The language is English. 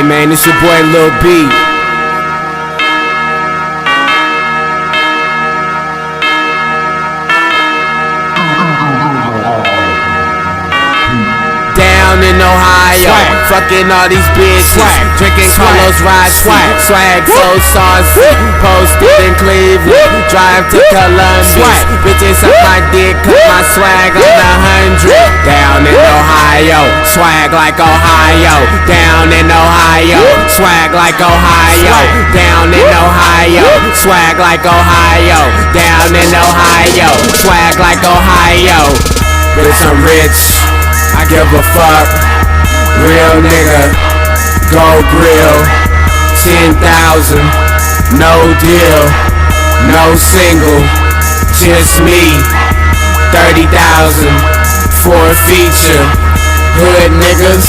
Hey man, it's your boy Lil B. Down in Ohio, fucking all these bitches, drinking Carlos Rossi, swag so saucy, posted in Cleveland, drive to Columbus, bitches suck my dick, cut my swag on 100. Down in Ohio, swag like Ohio. Down in Ohio, swag like Ohio. Down in Ohio, swag like Ohio. Down in Ohio, swag like Ohio. Bitch, I'm rich, I give a fuck. Real nigga, go grill. 10,000, no deal, no single, just me. 30,000 for a feature. Hood niggas